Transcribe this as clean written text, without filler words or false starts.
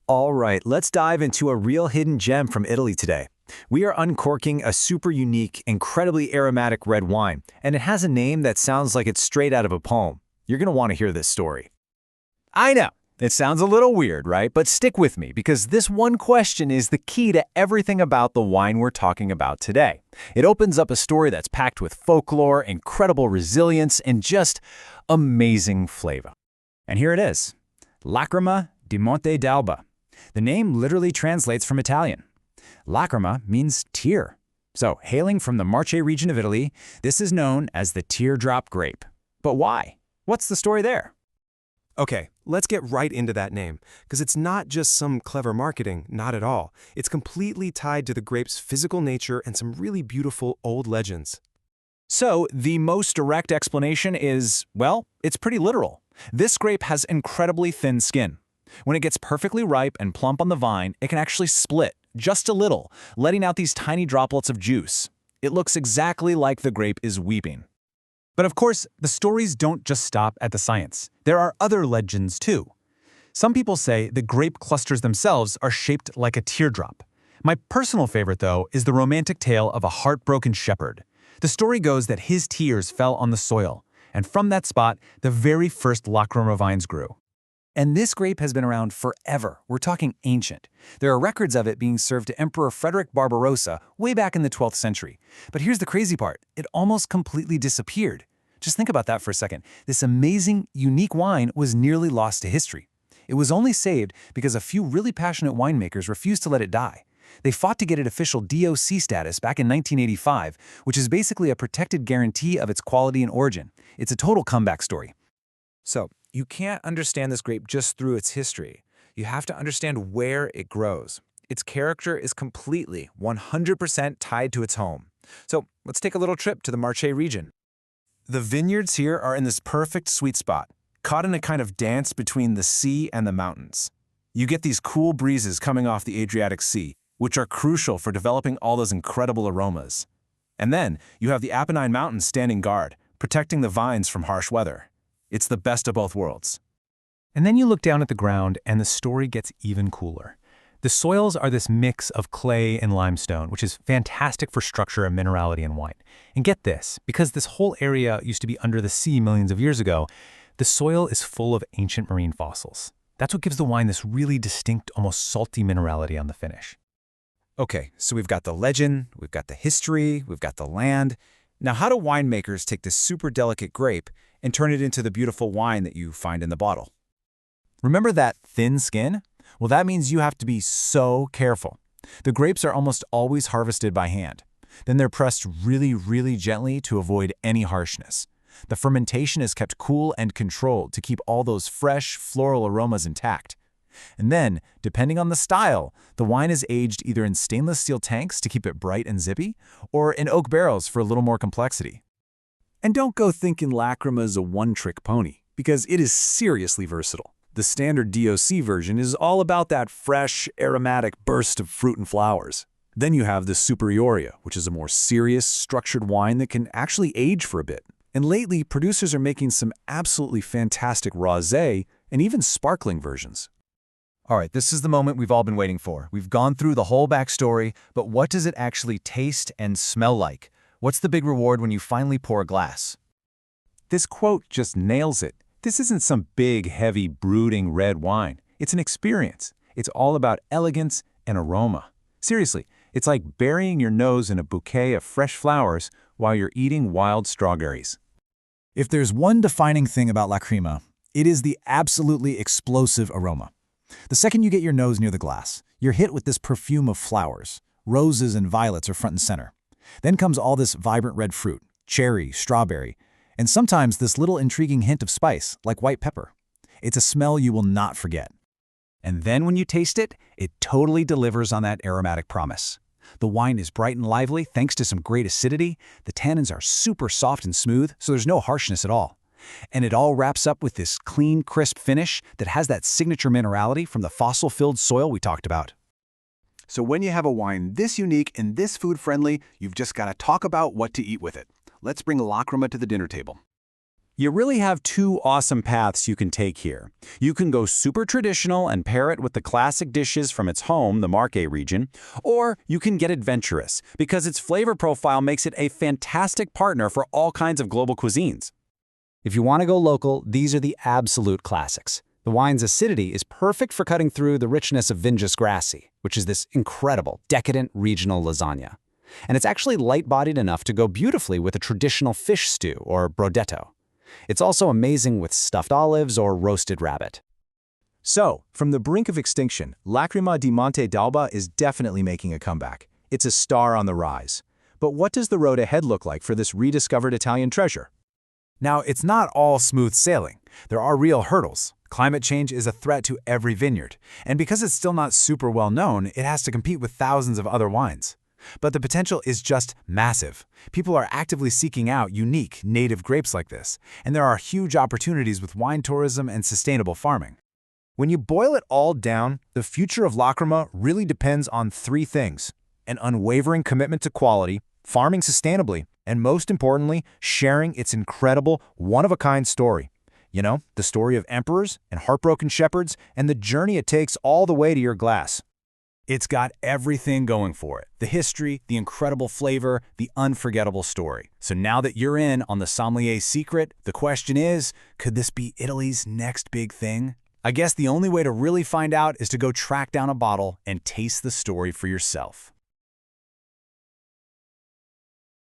All right, let's dive into a real hidden gem from Italy today. We are uncorking a super unique, incredibly aromatic red wine, and it has a name that sounds like it's straight out of a poem. You're going to want to hear this story. I know, it sounds a little weird, right? But stick with me, because this one question is the key to everything about the wine we're talking about today. It opens up a story that's packed with folklore, incredible resilience, and just amazing flavor. And here it is, Lacrima di Monte d'Alba. The name literally translates from Italian. Lacrima means tear. So, hailing from the Marche region of Italy, this is known as the teardrop grape. But why? What's the story there? Okay, let's get right into that name, because it's not just some clever marketing, not at all. It's completely tied to the grape's physical nature and some really beautiful old legends. So, the most direct explanation is, well, it's pretty literal. This grape has incredibly thin skin. When it gets perfectly ripe and plump on the vine, it can actually split, just a little, letting out these tiny droplets of juice. It looks exactly like the grape is weeping. But of course, the stories don't just stop at the science. There are other legends too. Some people say the grape clusters themselves are shaped like a teardrop. My personal favorite, though, is the romantic tale of a heartbroken shepherd. The story goes that his tears fell on the soil, and from that spot, the very first Lacrima vines grew. And this grape has been around forever. We're talking ancient. There are records of it being served to Emperor Frederick Barbarossa way back in the 12th century. But here's the crazy part. It almost completely disappeared. Just think about that for a second. This amazing, unique wine was nearly lost to history. It was only saved because a few really passionate winemakers refused to let it die. They fought to get it official DOC status back in 1985, which is basically a protected guarantee of its quality and origin. It's a total comeback story. So, you can't understand this grape just through its history. You have to understand where it grows. Its character is completely, 100% tied to its home. So let's take a little trip to the Marche region. The vineyards here are in this perfect sweet spot, caught in a kind of dance between the sea and the mountains. You get these cool breezes coming off the Adriatic Sea, which are crucial for developing all those incredible aromas. And then you have the Apennine Mountains standing guard, protecting the vines from harsh weather. It's the best of both worlds. And then you look down at the ground and the story gets even cooler. The soils are this mix of clay and limestone, which is fantastic for structure and minerality in wine. And get this, because this whole area used to be under the sea millions of years ago, the soil is full of ancient marine fossils. That's what gives the wine this really distinct, almost salty minerality on the finish. Okay, so we've got the legend, we've got the history, we've got the land. Now, how do winemakers take this super delicate grape and turn it into the beautiful wine that you find in the bottle? Remember that thin skin? Well, that means you have to be so careful. The grapes are almost always harvested by hand. Then they're pressed really, really gently to avoid any harshness. The fermentation is kept cool and controlled to keep all those fresh, floral aromas intact. And then, depending on the style, the wine is aged either in stainless steel tanks to keep it bright and zippy, or in oak barrels for a little more complexity. And don't go thinking Lacrima is a one-trick pony, because it is seriously versatile. The standard DOC version is all about that fresh, aromatic burst of fruit and flowers. Then you have the Superioria, which is a more serious, structured wine that can actually age for a bit. And lately, producers are making some absolutely fantastic rosé and even sparkling versions. All right, this is the moment we've all been waiting for. We've gone through the whole backstory, but what does it actually taste and smell like? What's the big reward when you finally pour a glass? This quote just nails it. This isn't some big, heavy, brooding red wine. It's an experience. It's all about elegance and aroma. Seriously, it's like burying your nose in a bouquet of fresh flowers while you're eating wild strawberries. If there's one defining thing about Lacrima, it is the absolutely explosive aroma. The second you get your nose near the glass, you're hit with this perfume of flowers. Roses and violets are front and center. Then comes all this vibrant red fruit, cherry, strawberry, and sometimes this little intriguing hint of spice, like white pepper. It's a smell you will not forget. And then when you taste it, it totally delivers on that aromatic promise. The wine is bright and lively thanks to some great acidity. The tannins are super soft and smooth, so there's no harshness at all. And it all wraps up with this clean, crisp finish that has that signature minerality from the fossil-filled soil we talked about. So when you have a wine this unique and this food-friendly, you've just got to talk about what to eat with it. Let's bring Lacrima to the dinner table. You really have two awesome paths you can take here. You can go super traditional and pair it with the classic dishes from its home, the Marche region, or you can get adventurous because its flavor profile makes it a fantastic partner for all kinds of global cuisines. If you want to go local, these are the absolute classics. The wine's acidity is perfect for cutting through the richness of Vingus grassi, which is this incredible, decadent regional lasagna. And it's actually light-bodied enough to go beautifully with a traditional fish stew or brodetto. It's also amazing with stuffed olives or roasted rabbit. So, from the brink of extinction, Lacrima di Monte d'Alba is definitely making a comeback. It's a star on the rise. But what does the road ahead look like for this rediscovered Italian treasure? Now, it's not all smooth sailing. There are real hurdles. Climate change is a threat to every vineyard, and because it's still not super well known, it has to compete with thousands of other wines. But the potential is just massive. People are actively seeking out unique, native grapes like this, and there are huge opportunities with wine tourism and sustainable farming. When you boil it all down, the future of Lacrima really depends on three things: an unwavering commitment to quality, farming sustainably, and most importantly, sharing its incredible, one-of-a-kind story. You know, the story of emperors and heartbroken shepherds and the journey it takes all the way to your glass. It's got everything going for it. The history, the incredible flavor, the unforgettable story. So now that you're in on the sommelier's secret, the question is, could this be Italy's next big thing? I guess the only way to really find out is to go track down a bottle and taste the story for yourself.